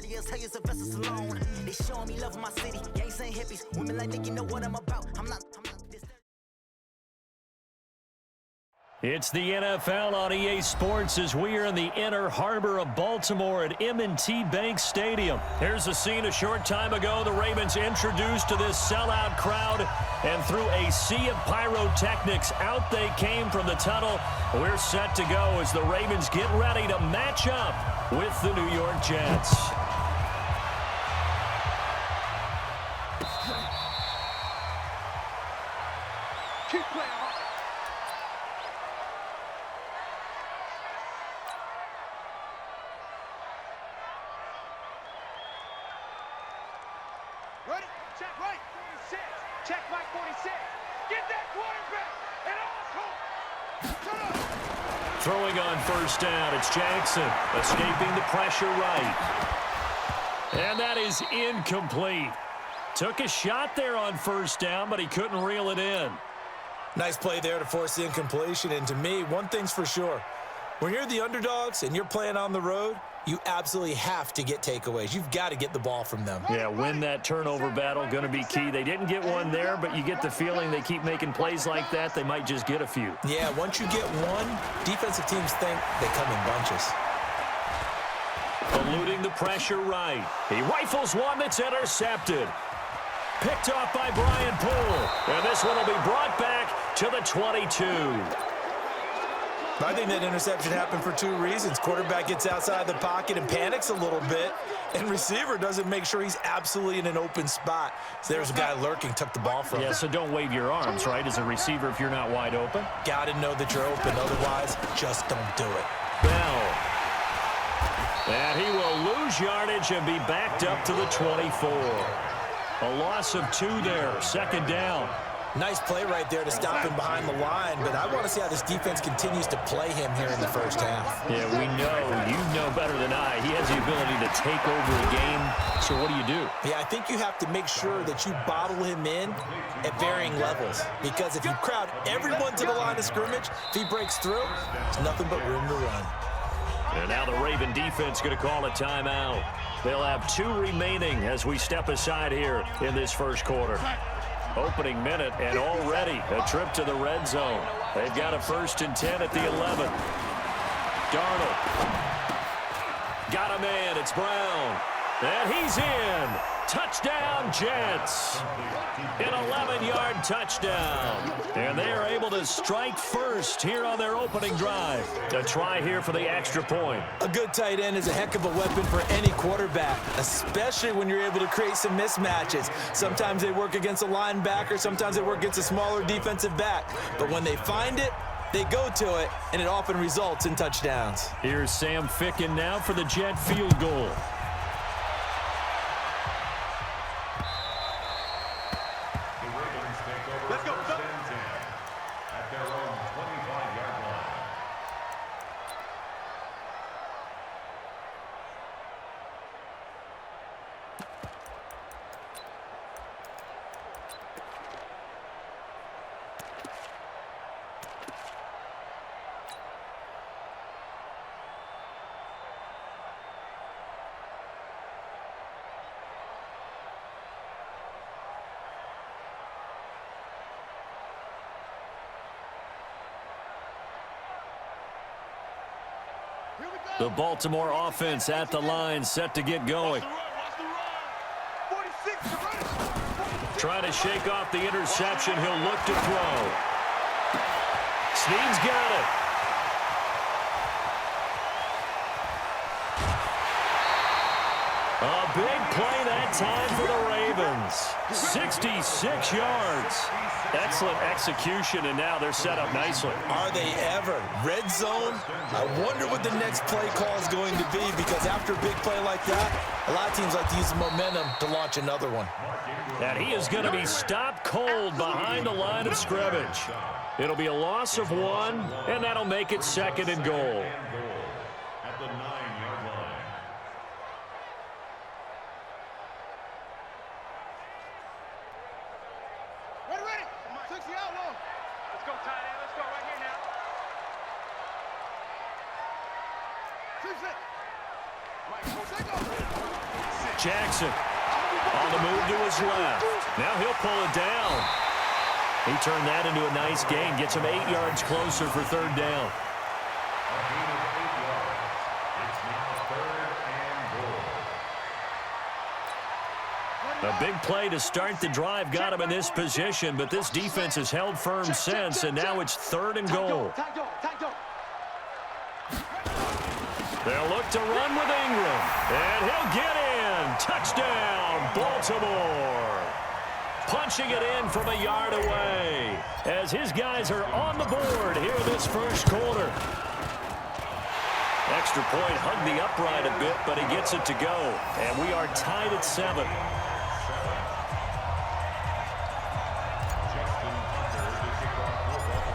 warriors, haters, and vessels alone. They showing me love in my city. Gangs ain't hippies. Women like Nicky know what I'm about. I'm not this. It's the NFL on EA Sports as we are in the inner harbor of Baltimore at M&T Bank Stadium. Here's a scene a short time ago. The Ravens introduced to this sellout crowd, and through a sea of pyrotechnics, out they came from the tunnel. We're set to go as the Ravens get ready to match up with the New York Jets. Keep playing. Ready? Check right. 46. Check right 46. Get that quarterback. And all cool. Throwing on first down, it's Jackson escaping the pressure right. And that is incomplete. Took a shot there on first down, but he couldn't reel it in. Nice play there to force the incompletion. And to me, one thing's for sure. When you're the underdogs and you're playing on the road, you absolutely have to get takeaways. You've got to get the ball from them. Yeah, win that turnover battle, going to be key. They didn't get one there, but you get the feeling they keep making plays like that, they might just get a few. Yeah, once you get one, defensive teams think they come in bunches. Eluding the pressure right. He rifles one that's intercepted. Picked off by Brian Poole. And this one will be brought back to the 22. I think that interception happened for two reasons. Quarterback gets outside the pocket and panics a little bit, and receiver doesn't make sure he's absolutely in an open spot. So there's a guy lurking, took the ball from him. Yeah, so don't wave your arms, right, as a receiver if you're not wide open. Got to know that you're open. Otherwise, just don't do it. Bell. And he will lose yardage and be backed up to the 24. A loss of 2 there, second down. Nice play right there to stop him behind the line, but I want to see how this defense continues to play him here in the first half. Yeah, we know, you know better than I, he has the ability to take over a game, so what do? Yeah, I think you have to make sure that you bottle him in at varying levels, because if you crowd everyone to the line of scrimmage, if he breaks through, there's nothing but room to run. And now the Raven defense going to call a timeout. They'll have 2 remaining as we step aside here in this first quarter. Opening minute, and already a trip to the red zone. They've got a 1st and 10 at the 11. Darnold. Got a man, it's Brown. And he's in. Touchdown, Jets. An 11-yard touchdown. And they are able to strike first here on their opening drive. A try here for the extra point. A good tight end is a heck of a weapon for any quarterback, especially when you're able to create some mismatches. Sometimes they work against a linebacker, sometimes they work against a smaller defensive back. But when they find it, they go to it, and it often results in touchdowns. Here's Sam Ficken now for the Jet field goal. Let's go. At their own 25-yard line. The Baltimore offense at the line, set to get going. Trying to shake off the interception. He'll look to throw. Snead's got it. A big play that time for the Ravens. 66 yards. Excellent execution, and now they're set up nicely. Are they ever? Red zone? I wonder what the next play call is going to be, because after a big play like that, a lot of teams like to use the momentum to launch another one. And he is going to be stopped cold behind the line of scrimmage. It'll be a loss of 1, and that'll make it 2nd and goal. At the 9-yard line. Ready. 60 out long. Let's go, tight end. Let's go right here now. 6 it. Right, go. Jackson on the move to his left. Now he'll pull it down. He turned that into a nice gain. Gets him 8 yards closer for third down. A gain of 8 yards. It's now 3rd and goal. A big play to start the drive got him in this position, but this defense has held firm since, and now it's 3rd and goal. They'll look to run with Ingram, and he'll get in. Touchdown, Baltimore. Punching it in from a yard away as his guys are on the board here this first quarter. Extra point hugged the upright a bit, but he gets it to go, and we are tied at 7.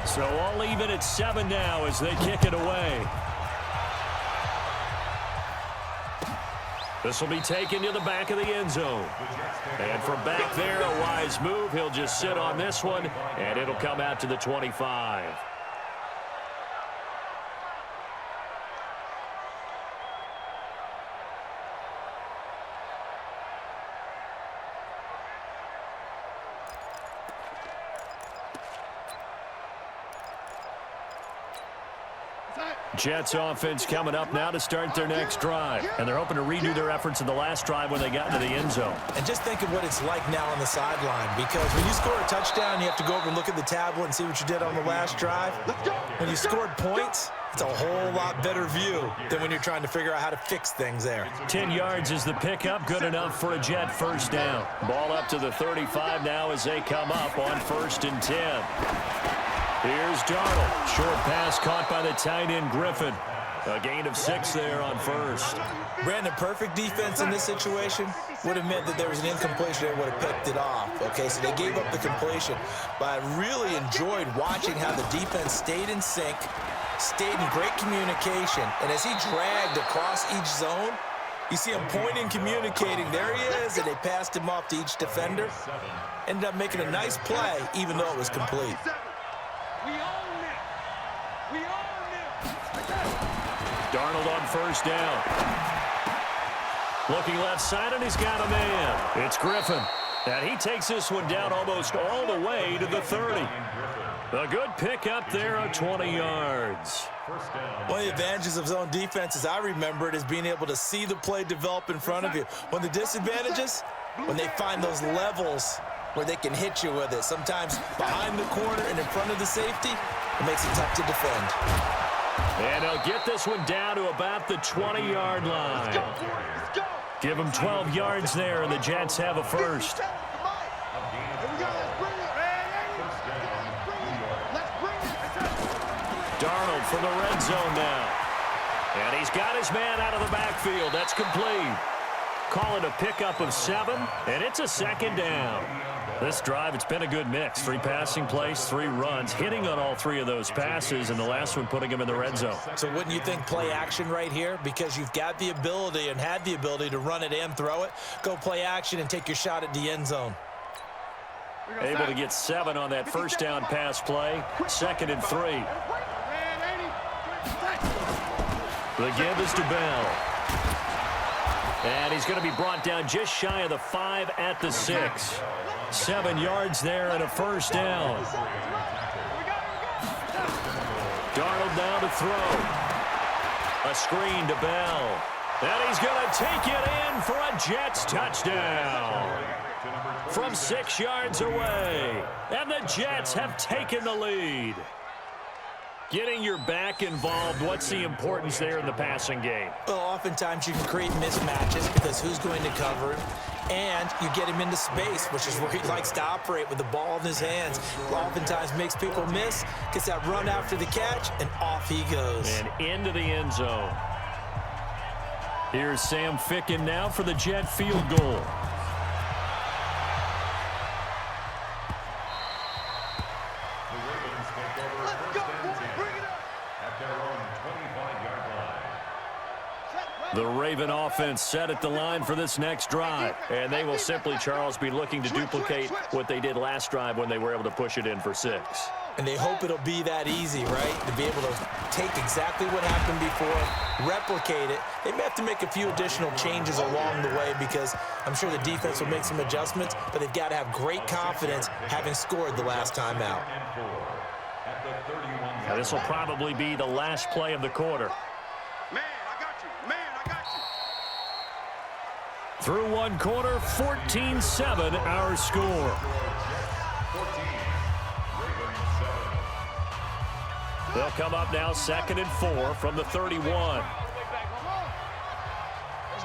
So all even at 7 now as they kick it away. This will be taken to the back of the end zone. And from back there, a wise move. He'll just sit on this one, and it'll come out to the 25. Jets offense coming up now to start their next drive. And they're hoping to redo their efforts in the last drive when they got into the end zone. And just think of what it's like now on the sideline, because when you score a touchdown, you have to go over and look at the tablet and see what you did on the last drive. When you scored points, it's a whole lot better view than when you're trying to figure out how to fix things there. 10 yards is the pickup, good enough for a Jet first down. Ball up to the 35 now as they come up on 1st and 10. Here's Darnold. Short pass caught by the tight end Griffin. A gain of 6 there on 1st. Brandon, perfect defense in this situation would have meant that there was an incompletion that would have picked it off. Okay, so they gave up the completion. But I really enjoyed watching how the defense stayed in sync, stayed in great communication. And as he dragged across each zone, you see him pointing, communicating. There he is, and they passed him off to each defender. Ended up making a nice play, even though it was complete. Darnold on 1st down. Looking left side, and he's got a man. It's Griffin. And he takes this one down almost all the way to the 30. A good pickup there of 20 yards. One of the advantages of zone defense, as I remember it, is being able to see the play develop in front of you. One of the disadvantages, when they find those levels where they can hit you with it. Sometimes behind the corner and in front of the safety, it makes it tough to defend. And they'll get this one down to about the 20-yard line. Give them 12 yards there, and the Jets have a first. Darnold from the red zone now. And he's got his man out of the backfield. That's complete. Call it a pickup of 7, and it's a 2nd down. This drive, it's been a good mix. 3 passing plays, 3 runs, hitting on all 3 of those passes, and the last one putting him in the red zone. So wouldn't you think play action right here? Because you've got the ability and had the ability to run it and throw it. Go play action and take your shot at the end zone. Able to get 7 on that first down pass play. 2nd and 3. The give is to Bell. And he's going to be brought down just shy of the 5 at the 6. 7 yards there and a first down. Darnold now to throw. A screen to Bell. And he's going to take it in for a Jets touchdown. From 6 yards away. And the Jets have taken the lead. Getting your back involved, what's the importance there in the passing game? Well, oftentimes you can create mismatches because who's going to cover him? And you get him into space, which is where he likes to operate with the ball in his hands. Oftentimes makes people miss, gets that run after the catch, and off he goes. And into the end zone. Here's Sam Ficken now for the Jet field goal. The Raven offense set at the line for this next drive. And they will simply, Charles, be looking to duplicate what they did last drive when they were able to push it in for 6. And they hope it'll be that easy, right? To be able to take exactly what happened before, replicate it. They may have to make a few additional changes along the way because I'm sure the defense will make some adjustments, but they've got to have great confidence having scored the last time out. Now this will probably be the last play of the quarter. Man, I got you. Man, I got you. Through one quarter, 14-7 our score. They'll come up now 2nd and 4 from the 31. Let's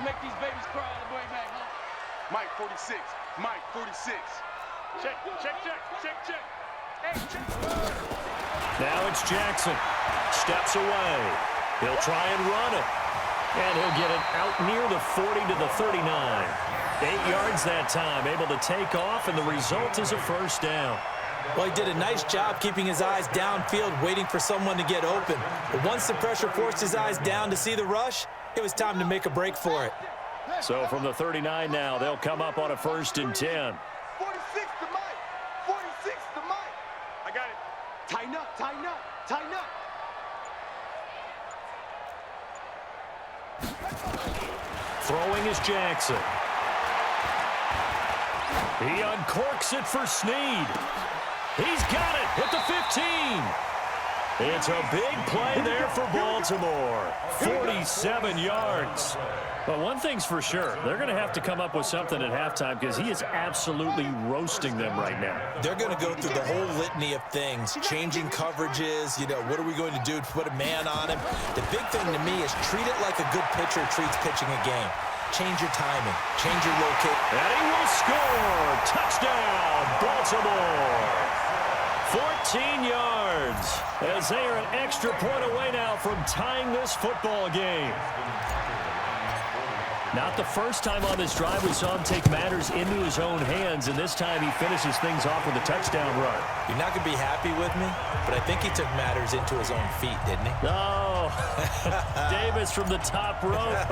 make these babies cry on the way back home. Mike 46. Mike 46. Check, check, check, check, check. Hey, check. Now it's Jackson. Steps away. He'll try and run it. And he'll get it out near the 40 to the 39. 8 yards that time, able to take off, and the result is a first down. Well, he did a nice job keeping his eyes downfield, waiting for someone to get open. But once the pressure forced his eyes down to see the rush, it was time to make a break for it. So from the 39 now, they'll come up on a 1st and 10. 46 to Mike. 46 to Mike. I got it. Tighten up, tighten up, tighten up. Throwing is Jackson. He uncorks it for Snead. He's got it at the 15. It's a big play there for Baltimore. 47 yards. But one thing's for sure, they're going to have to come up with something at halftime because he is absolutely roasting them right now. They're going to go through the whole litany of things, changing coverages, what are we going to do to put a man on him? The big thing to me is treat it like a good pitcher treats pitching a game. Change your timing, change your location. And he will score. Touchdown, Baltimore. 14 yards as they are an extra point away now from tying this football game. Not the first time on this drive we saw him take matters into his own hands, and this time he finishes things off with a touchdown run. You're not going to be happy with me, but I think he took matters into his own feet, didn't he? Oh, Davis from the top rope.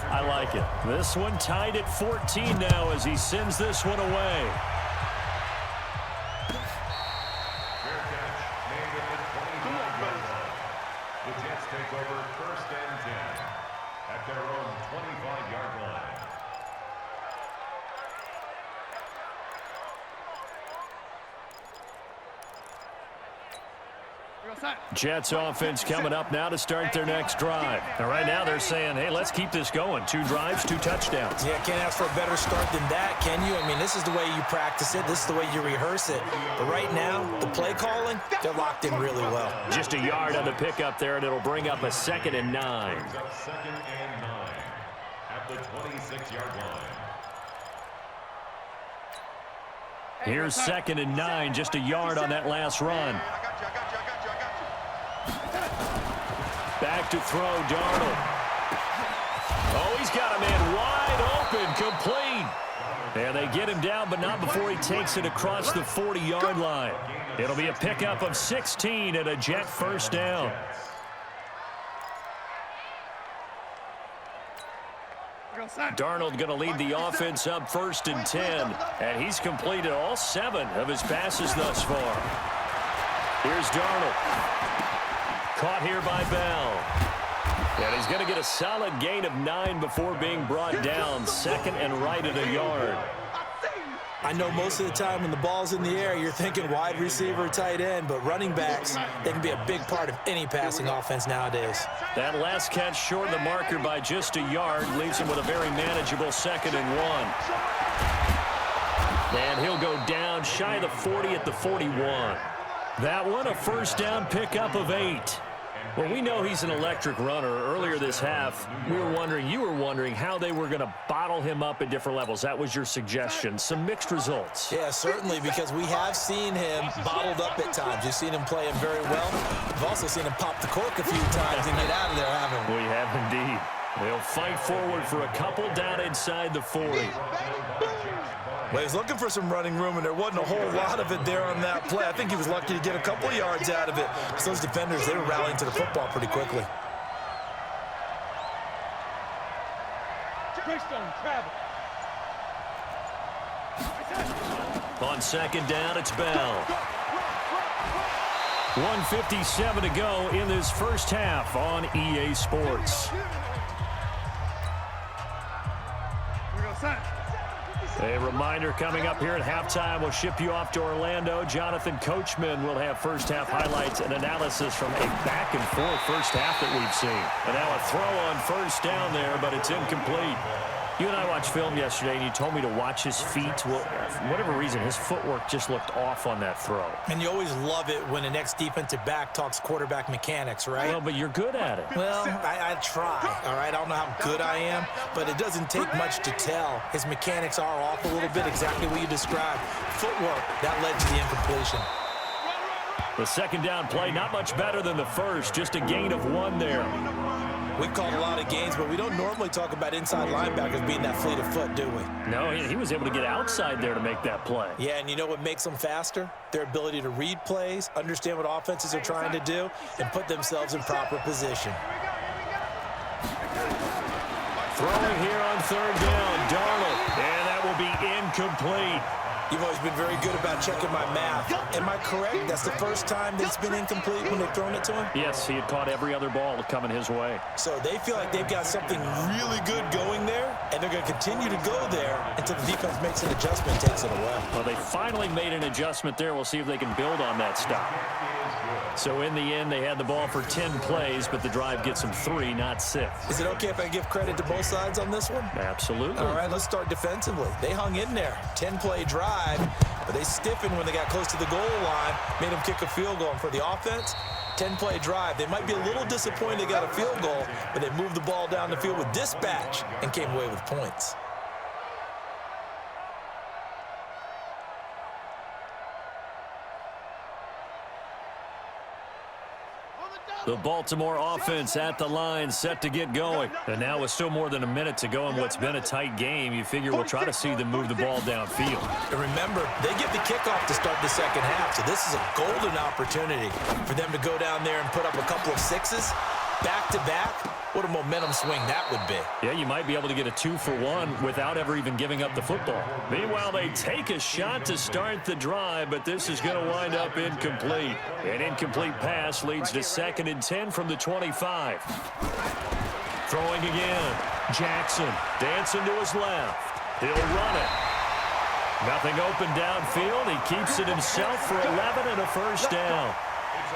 I like it. This one tied at 14 now as he sends this one away. The Jets take over 1st and 10 at their own 25-yard line. Jets offense coming up now to start their next drive. And right now they're saying, hey, let's keep this going. 2 drives, 2 touchdowns. Yeah, can't ask for a better start than that, can you? I mean, this is the way you practice it. This is the way you rehearse it. But right now, the play calling, they're locked in really well. Just a yard on the pickup there, and it'll bring up a 2nd and 9. 2nd and 9 at the 26-yard line. Here's 2nd and 9, just a yard on that last run. Back to throw, Darnold. Oh, he's got a man wide open, complete. And they get him down, but not before he takes it across the 40-yard line. It'll be a pickup of 16 and a Jet first down. Darnold going to lead the offense up 1st and 10, and he's completed all 7 of his passes thus far. Here's Darnold. Caught here by Bell. And he's going to get a solid gain of 9 before being brought down. 2nd and right at a yard. I know most of the time when the ball's in the air, you're thinking wide receiver, tight end, but running backs, they can be a big part of any passing offense nowadays. That last catch short of the marker by just a yard leaves him with a very manageable 2nd and 1. And he'll go down shy of the 40 at the 41. That one a first down pickup of 8. Well, we know he's an electric runner. Earlier this half, you were wondering how they were going to bottle him up at different levels. That was your suggestion. Some mixed results. Yeah, certainly, because we have seen him bottled up at times. You've seen him play him very well. We've also seen him pop the cork a few times and get out of there, haven't we? We have indeed. They'll fight forward for a couple down inside the 40. Well, he's looking for some running room, and there wasn't a whole lot of it there on that play. I think he was lucky to get a couple yards out of it. Because those defenders, they were rallying to the football pretty quickly. On 2nd down, it's Bell. 1:57 to go in this first half on EA Sports. A reminder coming up here at halftime. We'll ship you off to Orlando. Jonathan Coachman will have first half highlights and analysis from a back-and-forth first half that we've seen. And now a throw on first down there, but it's incomplete. You and I watched film yesterday, and you told me to watch his feet. Well, for whatever reason, his footwork just looked off on that throw. And you always love it when an ex-defensive back talks quarterback mechanics, right? Well, but you're good at it. Well, I try, all right? I don't know how good I am, but it doesn't take much to tell. His mechanics are off a little bit, exactly what you described. Footwork, that led to the incompletion. The second down play, not much better than the first, just a gain of 1 there. We've called a lot of games, but we don't normally talk about inside linebackers being that fleet of foot, do we? No, he was able to get outside there to make that play. Yeah, and you know what makes them faster? Their ability to read plays, understand what offenses are trying to do, and put themselves in proper position. Throwing here on third down, Darnold, and that will be incomplete. You've always been very good about checking my math. Am I correct? That's the first time that it's been incomplete when they've thrown it to him? Yes, he had caught every other ball coming his way. So they feel like they've got something really good going there, and they're going to continue to go there until the defense makes an adjustment and takes it away. Well, they finally made an adjustment there. We'll see if they can build on that stop. So in the end, they had the ball for 10 plays, but the drive gets them 3, not 6. Is it okay if I give credit to both sides on this one? Absolutely. All right, let's start defensively. They hung in there. 10-play drive, but they stiffened when they got close to the goal line, made them kick a field goal. And for the offense, 10-play drive. They might be a little disappointed they got a field goal, but they moved the ball down the field with dispatch and came away with points. The Baltimore offense at the line, set to get going. And now with still more than a minute to go in what's been a tight game, you figure we'll try to see them move the ball downfield. And remember, they get the kickoff to start the second half, so this is a golden opportunity for them to go down there and put up a couple of sixes back-to-back. What a momentum swing that would be. Yeah, you might be able to get a 2-for-1 without ever even giving up the football. Meanwhile, they take a shot to start the drive, but this is going to wind up incomplete. An incomplete pass leads to 2nd and 10 from the 25. Throwing again. Jackson dancing to his left. He'll run it. Nothing open downfield. He keeps it himself for 11 and a first down.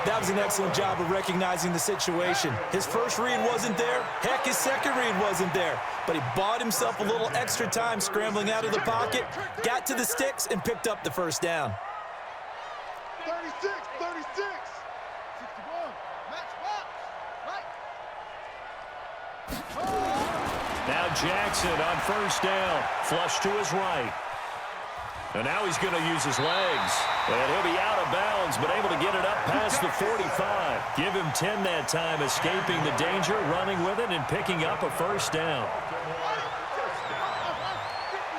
That was an excellent job of recognizing the situation. His first read wasn't there. Heck, his second read wasn't there. But he bought himself a little extra time scrambling out of the pocket, got to the sticks, and picked up the first down. 36, 36. 61. Match box. Right. Now Jackson on first down. Flush to his right. And now he's going to use his legs. And he'll be out of bounds, but able to get it up past the 45. Give him 10 that time, escaping the danger, running with it, and picking up a first down.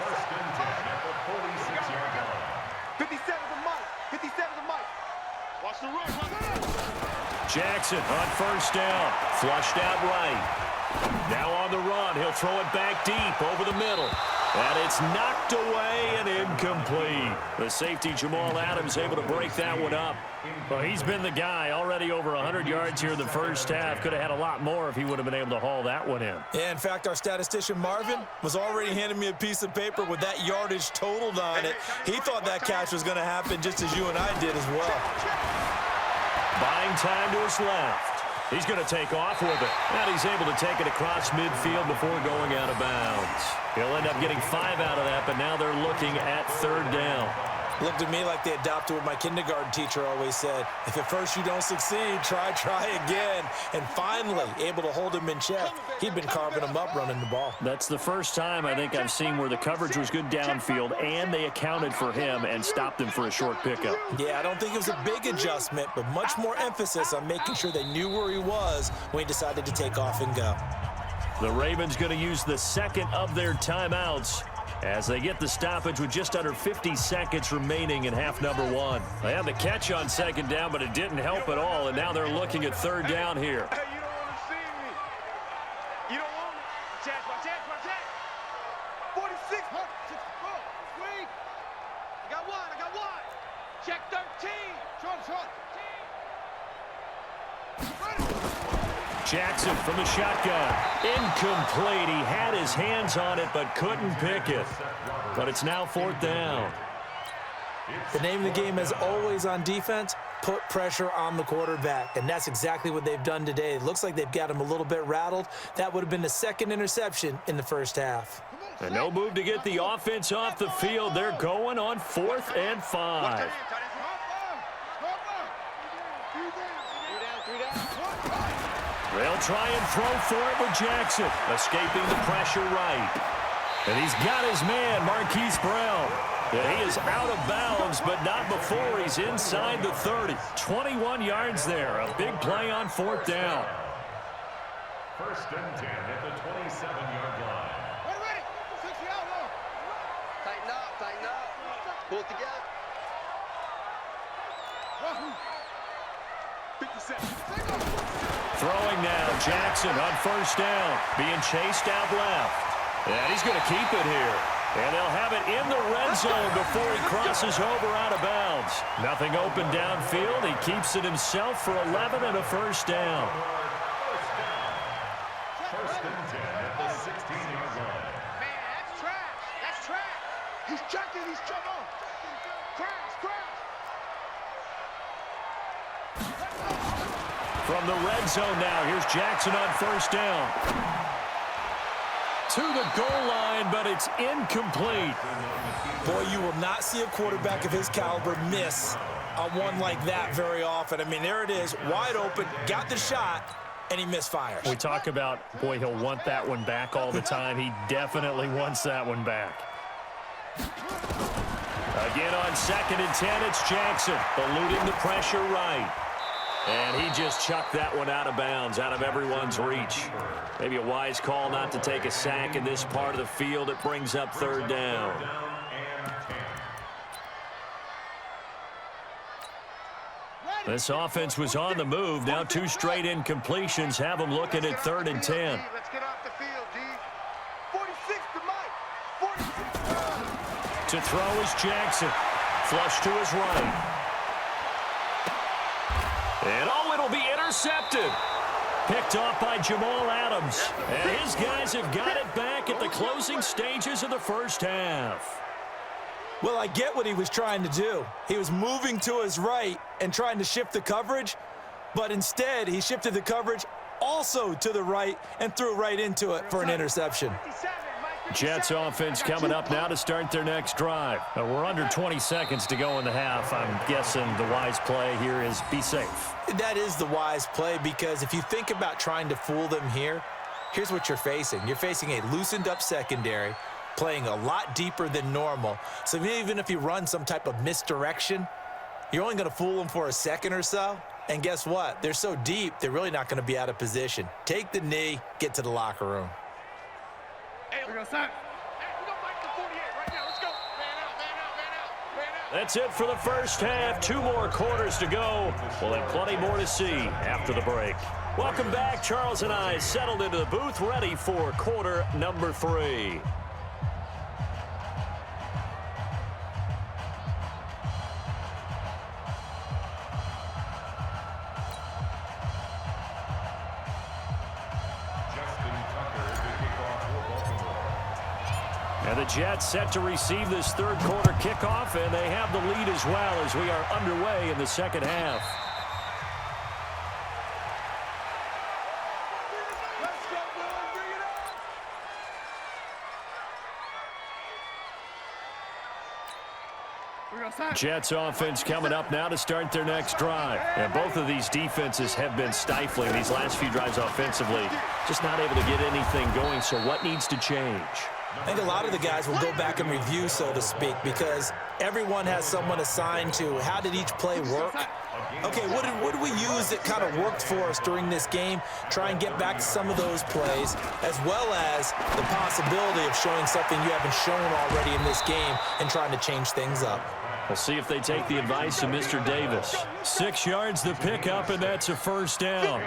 First and 10 at the 46-yard line. 57's a mic. 57's a mic. Watch the run. Jackson on first down. Flushed out right. Now on the run. He'll throw it back deep over the middle. And it's knocked away and incomplete. The safety, Jamal Adams, able to break that one up. Well, he's been the guy. Already over 100 yards here in the first half. Could have had a lot more if he would have been able to haul that one in. Yeah, in fact, our statistician, Marvin, was already handing me a piece of paper with that yardage totaled on it. He thought that catch was going to happen just as you and I did as well. Buying time to his left. He's going to take off with it. And he's able to take it across midfield before going out of bounds. He'll end up getting 5 out of that, but now they're looking at third down. Looked to me like they adopted what my kindergarten teacher always said. If at first you don't succeed, try again. And finally, able to hold him in check. He'd been carving him up running the ball. That's the first time I think I've seen where the coverage was good downfield and they accounted for him and stopped him for a short pickup. Yeah, I don't think it was a big adjustment, but much more emphasis on making sure they knew where he was when he decided to take off and go. The Ravens going to use the second of their timeouts as they get the stoppage with just under 50 seconds remaining in half number 1. They had the catch on second down, but it didn't help at all, and now they're looking at third down here. Hey, you don't want to see me. You don't want me. Check, watch that. 46. 64. Sweet. I got one. Check 13. Short. 13. Jackson from the shotgun. Incomplete. He had his hands on it but couldn't pick it. But it's now 4th down. The name of the game is always on defense, put pressure on the quarterback. And that's exactly what they've done today. It looks like they've got him a little bit rattled. That would have been the 2nd interception in the first half. And no move to get the offense off the field. They're going on 4th and 5. They'll try and throw for it with Jackson, escaping the pressure right. And he's got his man, Marquise Brown. And he is out of bounds, but not before he's inside the 30. 21 yards there. A big play on 4th down. 1st and 10 at the 27-yard line. Tighten up, tighten up. Pull it together. 57. Throwing now, Jackson on 1st down, being chased out left. And he's going to keep it here. And they'll have it in the red zone before he crosses over out of bounds. Nothing open downfield. He keeps it himself for 11 and a 1st down. 1st and 10 at the 16-yard line. Man, that's trash. That's trash. He's checking. He's checking. Crash, crash. From the red zone now, here's Jackson on 1st down. To the goal line, but it's incomplete. Boy, you will not see a quarterback of his caliber miss on one like that very often. I mean, there it is, wide open, got the shot, and he misfires. We talk about, boy, he'll want that one back all the time. He definitely wants that one back. Again on 2nd and 10, it's Jackson, eluding the pressure right. And he just chucked that one out of bounds, out of everyone's reach. Maybe a wise call not to take a sack in this part of the field. It brings up 3rd down. This offense was on the move. Now 2 straight incompletions have them looking at 3rd and 10. Let's get off the field, D. 46 to Mike. 46. To throw is Jackson. Flush to his right. And oh, it'll be intercepted. Picked off by Jamal Adams. And his guys have got it back at the closing stages of the 1st half. Well, I get what he was trying to do. He was moving to his right and trying to shift the coverage, but instead he shifted the coverage also to the right and threw right into it for an interception. Jets offense coming up now to start their next drive. We're under 20 seconds to go in the half. I'm guessing the wise play here is be safe. That is the wise play, because if you think about trying to fool them here, here's what you're facing. You're facing a loosened up secondary, playing a lot deeper than normal. So even if you run some type of misdirection, you're only going to fool them for a second or so. And guess what? They're so deep, they're really not going to be out of position. Take the knee, get to the locker room. We're going to sign. We're going to fight the 48 right now. Let's go. Man out, man out, man out, man out. That's it for the 1st half. 2 more quarters to go. We'll have plenty more to see after the break. Welcome back. Charles and I settled into the booth, ready for quarter number 3. And the Jets set to receive this 3rd quarter kickoff, and they have the lead as well as we are underway in the 2nd half. Jets offense coming up now to start their next drive. And both of these defenses have been stifling these last few drives offensively. Just not able to get anything going, so what needs to change? I think a lot of the guys will go back and review, so to speak, because everyone has someone assigned to how did each play work. Okay, what did we use that kind of worked for us during this game? Try and get back to some of those plays, as well as the possibility of showing something you haven't shown already in this game and trying to change things up. We'll see if they take the advice of Mr. Davis. 6 yards the pickup, and that's a 1st down.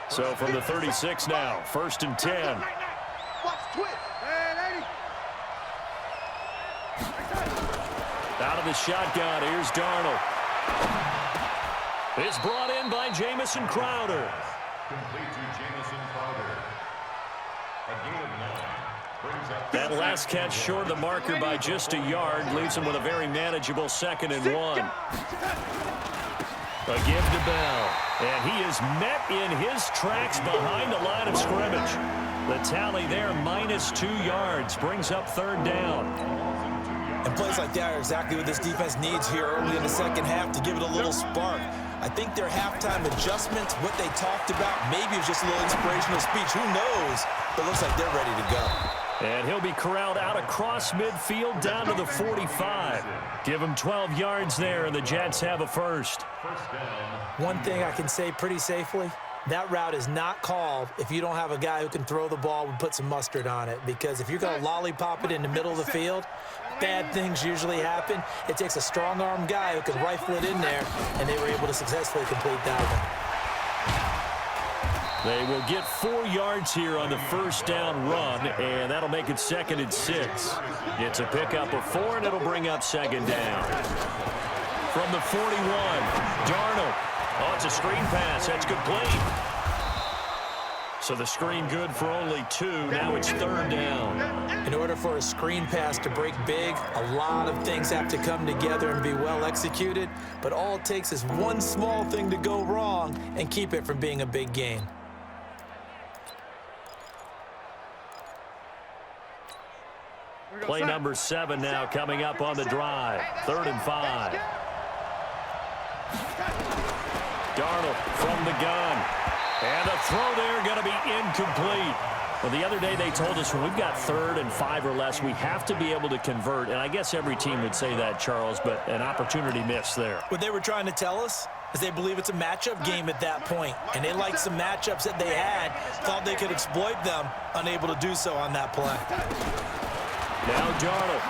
So from the 36 now, 1st and 10. Out of the shotgun, here's Darnold. is brought in by Jamison Crowder. Complete to Jamison Crowder. A gain of 9. Brings up That last catch short of the marker by just a yard leaves him with a very manageable 2nd and 1. A give to Bell. And he is met in his tracks behind the line of scrimmage. The tally there, -2 yards, brings up 3rd down. And plays like that are exactly what this defense needs here early in the second half to give it a little spark. I think their halftime adjustments, what they talked about, maybe it was just a little inspirational speech. Who knows? But it looks like they're ready to go. And he'll be corralled out across midfield down to the 45. Give him 12 yards there, and the Jets have a first. One thing I can say pretty safely, that route is not called if you don't have a guy who can throw the ball and put some mustard on it. Because if you're going to lollipop it in the middle of the field, bad things usually happen. It takes a strong-arm guy who can rifle it in there, and they were able to successfully complete that one. They will get 4 yards here on the first down run, and that'll make it 2nd and 6. It's a pickup of 4, and it'll bring up 2nd down. From the 41, Darnold. Oh, it's a screen pass. That's complete. So the screen good for only 2. Now it's 3rd down. In order for a screen pass to break big, a lot of things have to come together and be well executed, but all it takes is one small thing to go wrong and keep it from being a big gain. Play number 7 now coming up on the drive. 3rd and 5. Darnold from the gun. And the throw there going to be incomplete. Well, the other day they told us when we've got 3rd and 5 or less, we have to be able to convert. And I guess every team would say that, Charles, but an opportunity missed there. What they were trying to tell us is they believe it's a matchup game at that point. And they liked some matchups that they had, thought they could exploit them, unable to do so on that play. Now Darnold.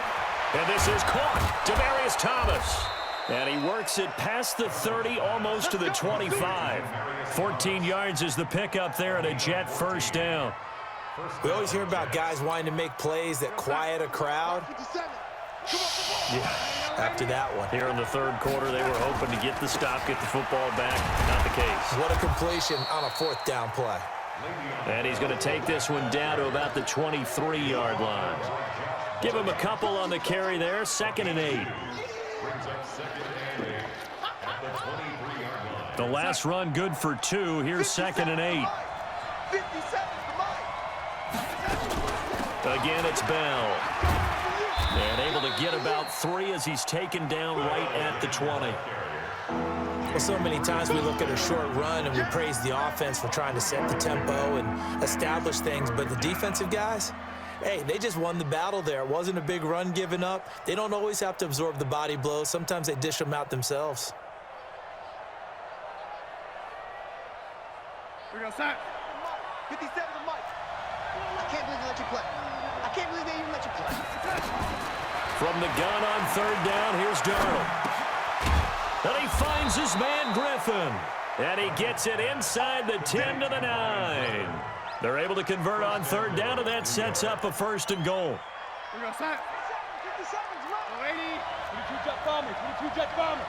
And this is caught. Demaryius Thomas. And he works it past the 30, almost to the 25. 14 yards is the pickup there, and a Jet first down. We always hear about guys wanting to make plays that quiet a crowd. Yeah, after that one. Here in the 3rd quarter, they were hoping to get the stop, get the football back. Not the case. What a completion on a 4th down play. And he's going to take this one down to about the 23-yard line. Give him a couple on the carry there. 2nd and 8. The last run good for 2. Here's 2nd and 8. Again, it's Bell. And able to get about 3 as he's taken down right at the 20. Well, so many times we look at a short run and we praise the offense for trying to set the tempo and establish things, but the defensive guys, hey, they just won the battle there. It wasn't a big run given up. They don't always have to absorb the body blows. Sometimes they dish them out themselves. We're going to start. 57 to Mike. I can't believe they let you play. I can't believe they even let you play. From the gun on 3rd down, here's Darnold. And he finds his man Griffin. And he gets it inside the 10 to the 9. They're able to convert on 3rd down, and that sets up a 1st and goal. We're going to start. 57's right. 80. 22 Jet Bombers. 22 Jet Bombers.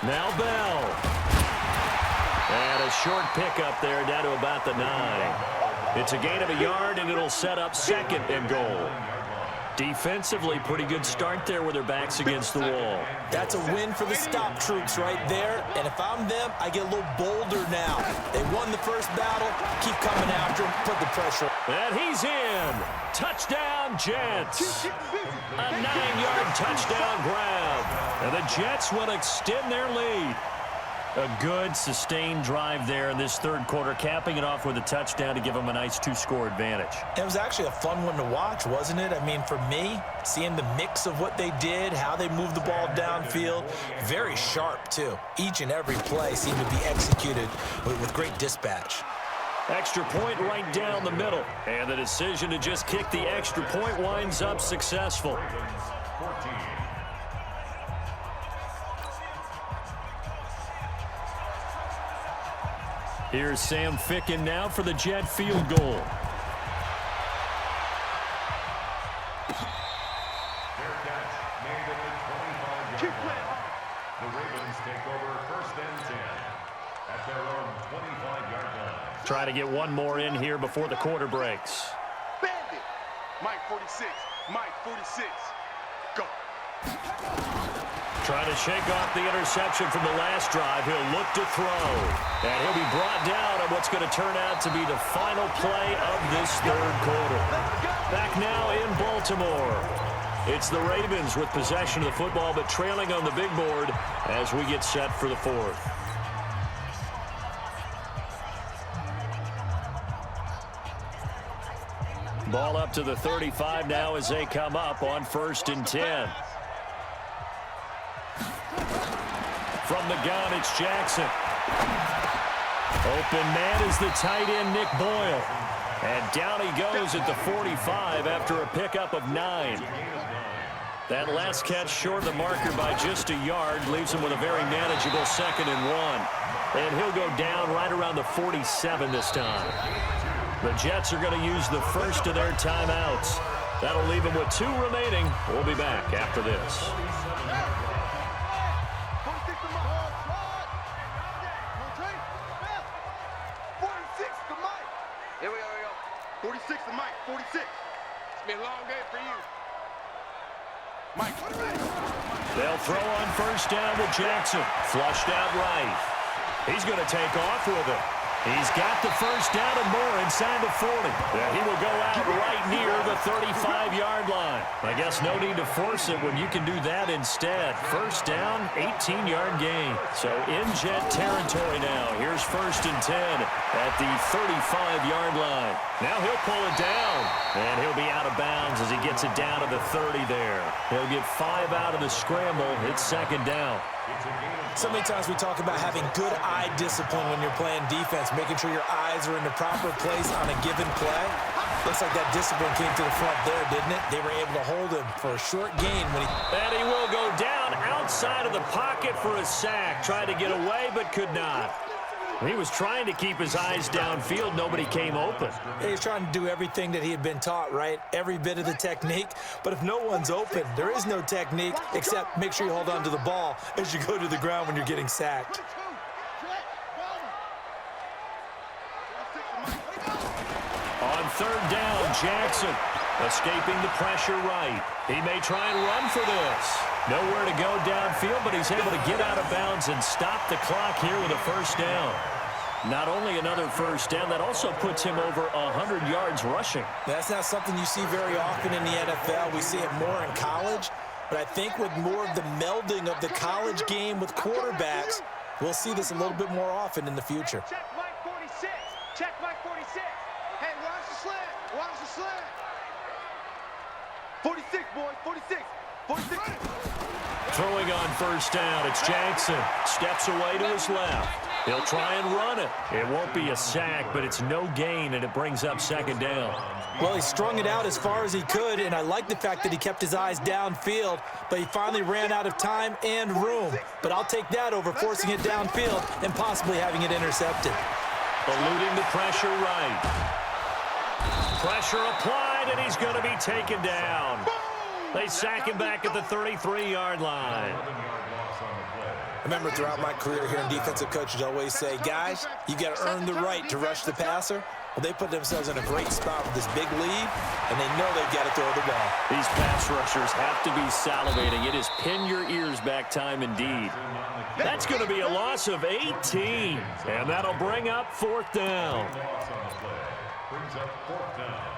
Now Bell. And a short pickup there down to about the 9. It's a gain of a yard, and it'll set up 2nd and goal. Defensively, pretty good start there with their backs against the wall. That's a win for the stop troops right there. And if I'm them, I get a little bolder now. They won the first battle. Keep coming after them. Put the pressure. And he's in. Touchdown, Jets. A 9-yard touchdown grab. And the Jets will extend their lead. A good, sustained drive there in this 3rd quarter, capping it off with a touchdown to give them a nice 2-score advantage. It was actually a fun one to watch, wasn't it? I mean, for me, seeing the mix of what they did, how they moved the ball downfield, very sharp, too. Each and every play seemed to be executed with great dispatch. Extra point right down the middle. And the decision to just kick the extra point winds up successful. Here's Sam Ficken now for the Jet field goal. The Ravens take over first and 10 at their own 25-yard line. Try to get one more in here before the quarter breaks. Bandit. Mike 46. Mike 46. Go. Trying to shake off the interception from the last drive. He'll look to throw. And he'll be brought down on what's going to turn out to be the final play of this third quarter. Back now in Baltimore. It's the Ravens with possession of the football, but trailing on the big board as we get set for the fourth. Ball up to the 35 now as they come up on 1st and 10. From the gun, it's Jackson. Open man is the tight end, Nick Boyle. And down he goes at the 45 after a pickup of 9. That last catch short of the marker by just a yard leaves him with a very manageable 2nd and 1. And he'll go down right around the 47 this time. The Jets are going to use the first of their timeouts. That'll leave them with 2 remaining. We'll be back after this. Here we go. 46 to Mike. 46. It's been a long day for you. Mike. They'll throw on 1st down with Jackson. Flushed out right. He's going to take off with it. He's got the 1st down and more inside the 40. Yeah, he will go out right near the 35-yard line. I guess no need to force it when you can do that instead. 1st down, 18-yard gain. So in Jet territory now. Here's 1st and 10 at the 35-yard line. Now he'll pull it down, and he'll be out of bounds as he gets it down to the 30 there. He'll get 5 out of the scramble. It's 2nd down. So many times we talk about having good eye discipline when you're playing defense, making sure your eyes are in the proper place on a given play. Looks like that discipline came to the front there, didn't it? They were able to hold him for a short gain when he... And he will go down outside of the pocket for a sack. Tried to get away, but could not. He was trying to keep his eyes downfield. Nobody came open. He's trying to do everything that he had been taught, right? Every bit of the technique. But if no one's open, there is no technique except make sure you hold on to the ball as you go to the ground when you're getting sacked. On 3rd down, Jackson escaping the pressure right. He may try and run for this. Nowhere to go downfield, but he's able to get out of bounds and stop the clock here with a 1st down. Not only another 1st down, that also puts him over 100 yards rushing. That's not something you see very often in the NFL. We see it more in college, but I think with more of the melding of the college game with quarterbacks, we'll see this a little bit more often in the future. Check Mike 46. Check Mike 46. Hey, watch the slant. Watch the slant. 46, boys. 46. 46. Throwing on 1st down, it's Jackson. Steps away to his left. He'll try and run it. It won't be a sack, but it's no gain, and it brings up 2nd down. Well, he strung it out as far as he could, and I like the fact that he kept his eyes downfield, but he finally ran out of time and room. But I'll take that over forcing it downfield and possibly having it intercepted. Eluding the pressure right. Pressure applied, and he's going to be taken down. They sack him back at the 33-yard line. I remember throughout my career here in defensive coaches always say, guys, you got to earn the right to rush the passer. Well, they put themselves in a great spot with this big lead, and they know they've got to throw the ball. These pass rushers have to be salivating. It is pin your ears back time indeed. That's going to be a loss of 18, and that'll bring up 4th down. Brings up 4th down.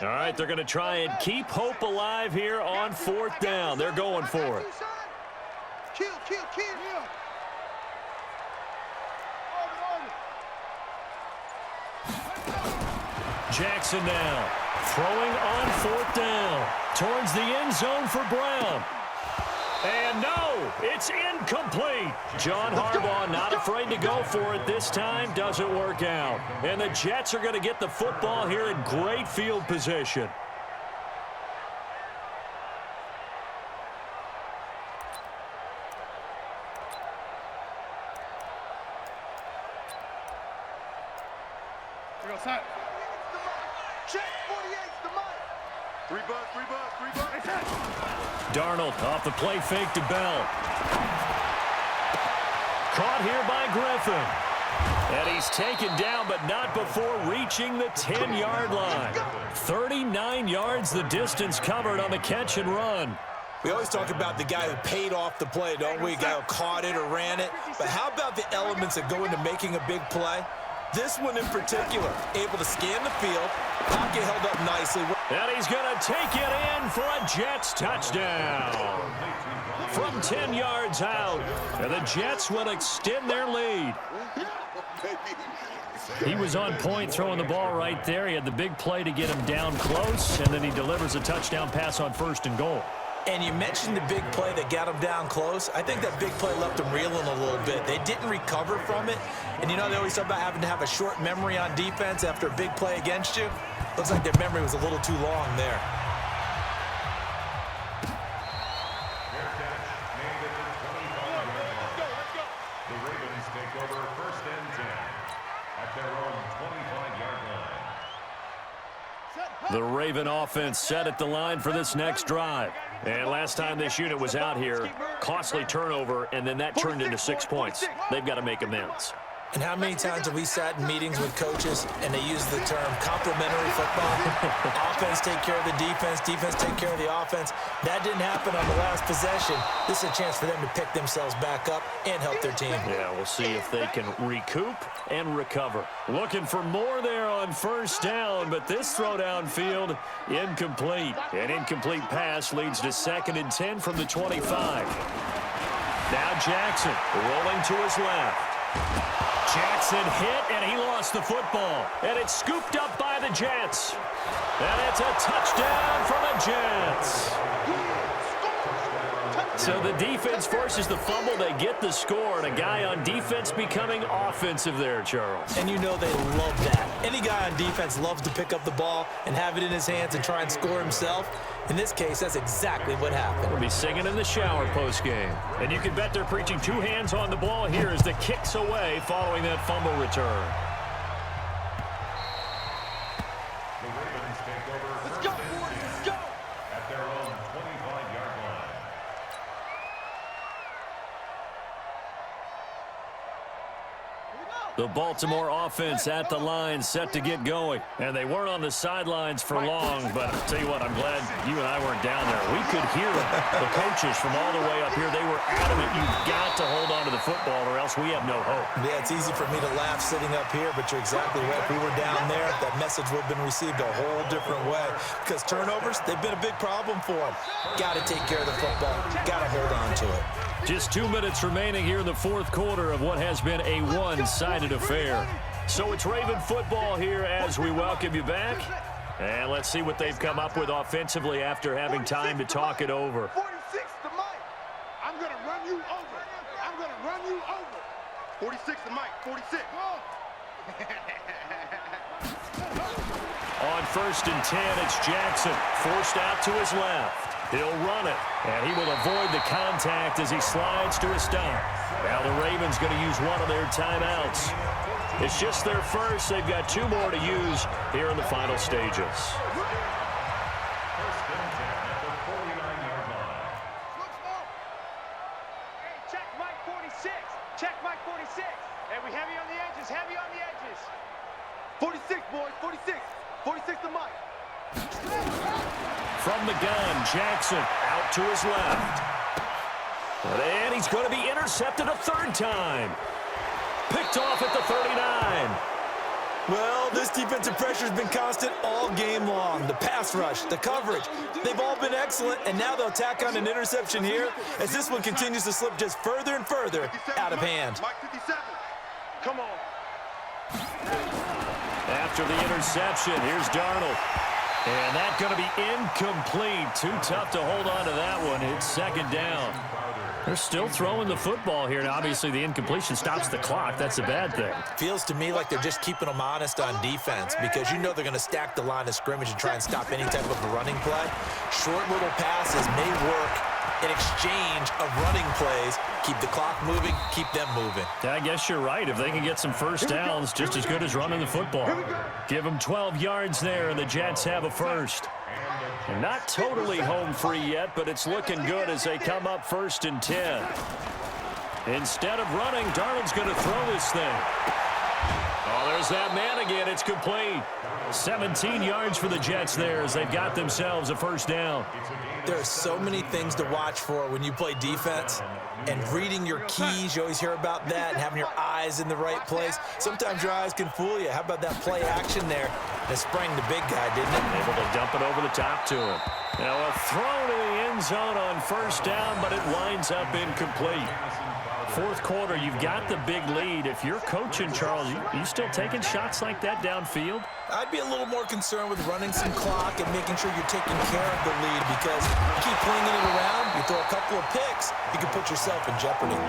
All right, they're going to try and keep hope alive here on 4th down. They're going for it. Kill. Jackson now throwing on 4th down towards the end zone for Brown. And no, it's incomplete. John Harbaugh not afraid to go for it this time. Doesn't work out. And the Jets are going to get the football here in great field position. go, son. Check 48's the mic. Three buzz. Darnold off the play fake to Bell. Caught here by Griffin. And he's taken down, but not before reaching the 10-yard line. 39 yards the distance covered on the catch and run. We always talk about the guy who paid off the play, don't we? The guy who caught it or ran it. But how about the elements that go into making a big play? This one in particular, able to scan the field, pocket held up nicely. And he's going to take it in for a Jets touchdown. From 10 yards out, and the Jets will extend their lead. He was on point throwing the ball right there. He had the big play to get him down close, and then he delivers a touchdown pass on 1st and goal. And you mentioned the big play that got him down close. I think that big play left him reeling a little bit. They didn't recover from it. And you know, they always talk about having to have a short memory on defense after a big play against you. Looks like their memory was a little too long there. The Ravens take over 1st and 10 at their own 25-yard line. The Raven offense set at the line for this next drive. And last time this unit was out here, costly turnover, and then that turned into 6 points. They've got to make amends. And how many times have we sat in meetings with coaches and they use the term complementary football? Offense take care of the defense, defense take care of the offense. That didn't happen on the last possession. This is a chance for them to pick themselves back up and help their team. Yeah, we'll see if they can recoup and recover. Looking for more there on 1st down, but this throw downfield incomplete. An incomplete pass leads to 2nd and 10 from the 25. Now Jackson rolling to his left. Jackson hit, and he lost the football. And it's scooped up by the Jets. And it's a touchdown for the Jets. So the defense forces the fumble. They get the score, and a guy on defense becoming offensive there, Charles. And you know they love that. Any guy on defense loves to pick up the ball and have it in his hands and try and score himself. In this case, that's exactly what happened. We'll be singing in the shower post-game. And you can bet they're preaching 2 hands on the ball here as the kick's away following that fumble return. The Ravens take over 1st and 10 at their own 25-yard line. The Baltimore offense at the line, set to get going. And they weren't on the sidelines for long, but I'll tell you what, I'm glad you and I weren't down there. We could hear them. The coaches from all the way up here, they were adamant, you've got to hold on to the football or else we have no hope. Yeah, it's easy for me to laugh sitting up here, but you're exactly right. If we were down there, that message would have been received a whole different way. Because turnovers, they've been a big problem for them. Got to take care of the football. Got to hold on to it. Just 2 minutes remaining here in the 4th quarter of what has been a one-sided affair. So it's Raven football here as we welcome you back. And let's see what they've come up with offensively after having time to talk it over. 46 the mic. I'm going to run you over. I'm going to run you over. 46 the mic. 46. On 1st and 10, it's Jackson, forced out to his left. He'll run it, and he will avoid the contact as he slides to a stop. Now the Ravens going to use one of their timeouts. It's just their first. They've got 2 more to use here in the final stages. 1st and 10 at the 49-yard line. Hey, check Mike 46. Check Mike 46. Hey, we heavy on the edges. Heavy on the edges. 46, boys. 46. 46 the mic. From the gun, Jackson out to his left. And he's going to be intercepted a 3rd time. Picked off at the 39. Well, this defensive pressure has been constant all game long. The pass rush, the coverage, they've all been excellent, and now they'll tack on an interception here as this one continues to slip just further and further out of hand. Mike 57. Come on. After the interception, here's Darnold. And that's going to be incomplete. Too tough to hold on to that one. It's 2nd down. They're still throwing the football here. Now, obviously, the incompletion stops the clock. That's a bad thing. Feels to me like they're just keeping them honest on defense because you know they're going to stack the line of scrimmage and try and stop any type of a running play. Short little passes may work an exchange of running plays. Keep the clock moving, keep them moving. Yeah, I guess you're right. If they can get some first downs, just as good as running the football. Give them 12 yards there, and the Jets have a first. And not totally home free yet, but it's looking good as they come up 1st and 10. Instead of running, Darnold's going to throw this thing. Oh, there's that man again. It's complete. 17 yards for the Jets there as they've got themselves a first down. There are so many things to watch for when you play defense. And reading your keys, you always hear about that, and having your eyes in the right place. Sometimes your eyes can fool you. How about that play action there? That sprang the big guy, didn't it? Able to dump it over the top to him. Now a throw to the end zone on first down, but it winds up incomplete. 4th quarter, you've got the big lead. If you're coaching, Charles, you still taking shots like that downfield? I'd be a little more concerned with running some clock and making sure you're taking care of the lead, because you keep flinging it around, you throw a couple of picks, you can put yourself in jeopardy.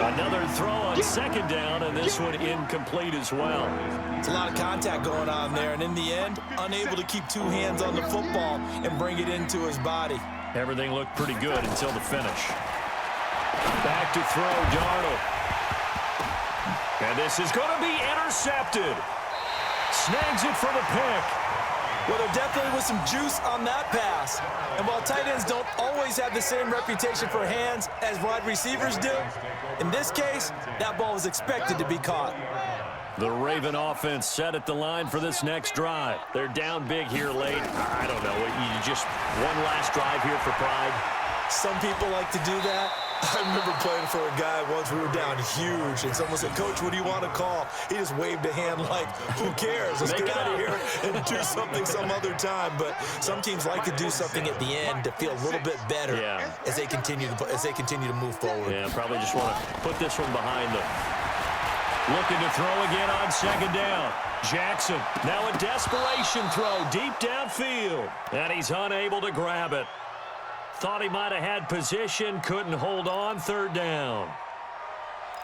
Another throw on 2nd down, and this one incomplete as well. It's a lot of contact going on there, and in the end, unable to keep 2 hands on the football and bring it into his body. Everything looked pretty good until the finish. Back to throw, Darnold. And this is going to be intercepted. Snags it for the pick. Well, there definitely was some juice on that pass. And while tight ends don't always have the same reputation for hands as wide receivers do, in this case, that ball was expected to be caught. The Raven offense set at the line for this next drive. They're down big here late. I don't know. You just one last drive here for pride. Some people like to do that. I remember playing for a guy once. We were down huge, and someone said, "Coach, what do you want to call?" He just waved a hand like, "Who cares? Let's get out of here and do something some other time." But some teams like to do something at the end to feel a little bit better as they continue to move forward. Yeah, probably just want to put this one behind them. Looking to throw again on 2nd down. Jackson, now a desperation throw deep downfield, and he's unable to grab it. Thought he might have had position, couldn't hold on. 3rd down.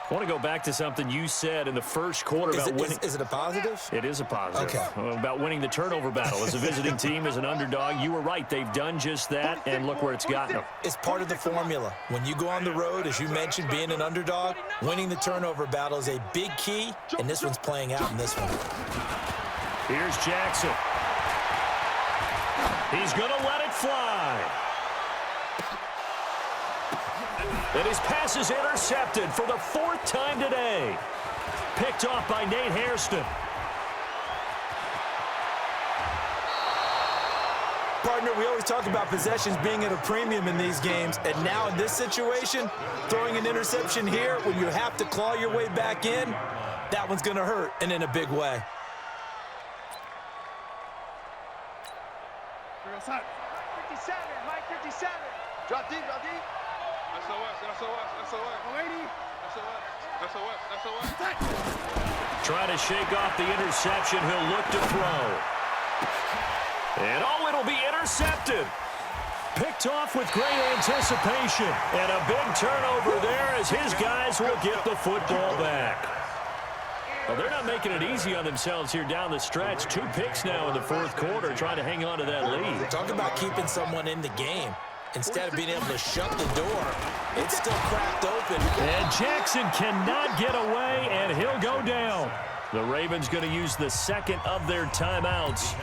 I want to go back to something you said in the 1st quarter about winning. Is it a positive? It is a positive. Okay. About winning the turnover battle. As a visiting team, as an underdog, you were right. They've done just that, and look where it's gotten them. It's part of the formula. When you go on the road, as you mentioned, being an underdog, winning the turnover battle is a big key, and this one's playing out in this one. Here's Jackson. He's going to let it fly. And his pass is intercepted for the 4th time today. Picked off by Nate Hairston. Partner, we always talk about possessions being at a premium in these games, and now in this situation, throwing an interception here when you have to claw your way back in, that one's going to hurt, and in a big way. 57, Mike 57. Drop deep, drop deep. Trying to shake off the interception. He'll look to throw. And it'll be intercepted. Picked off with great anticipation. And a big turnover there as his guys will get the football back. Well, they're not making it easy on themselves here down the stretch. 2 picks now in the 4th quarter, trying to hang on to that lead. Talk about keeping someone in the game. Instead of being able to shut the door, it's still cracked open. And Jackson cannot get away, and he'll go down. The Ravens going to use the 2nd of their timeouts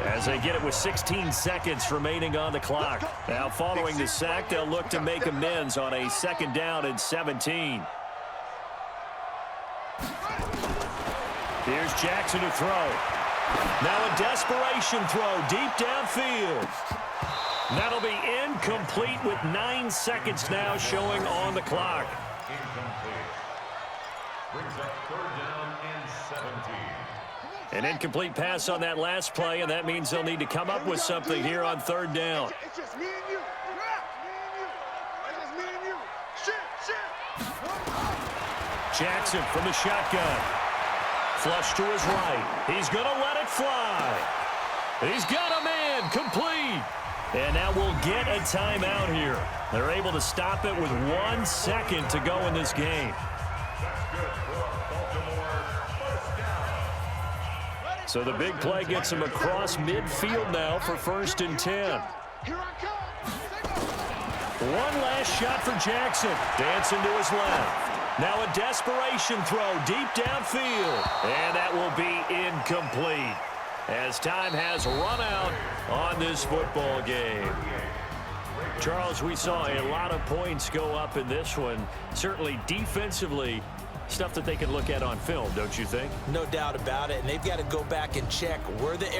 as they get it with 16 seconds remaining on the clock. Now, following the sack, they'll look to make amends on a 2nd down and 17. Here's Jackson to throw. Now a desperation throw deep downfield. That'll be incomplete with 9 seconds now showing on the clock. Incomplete. Brings up 3rd down and 17. An incomplete pass on that last play, and that means they'll need to come up with something here on 3rd down. It's just me and you. It's just me and you. Shit. Jackson from the shotgun. Flush to his right. He's going to let it fly. He's got a man complete. And now we'll get a timeout here. They're able to stop it with 1 second to go in this game. So the big play gets him across midfield now for 1st and 10. Here I come. One last shot for Jackson. Dancing to his left. Now a desperation throw deep downfield. And that will be incomplete as time has run out on this football game. Charles, we saw a lot of points go up in this one. Certainly defensively, stuff that they can look at on film, don't you think? No doubt about it. And they've got to go back and check where the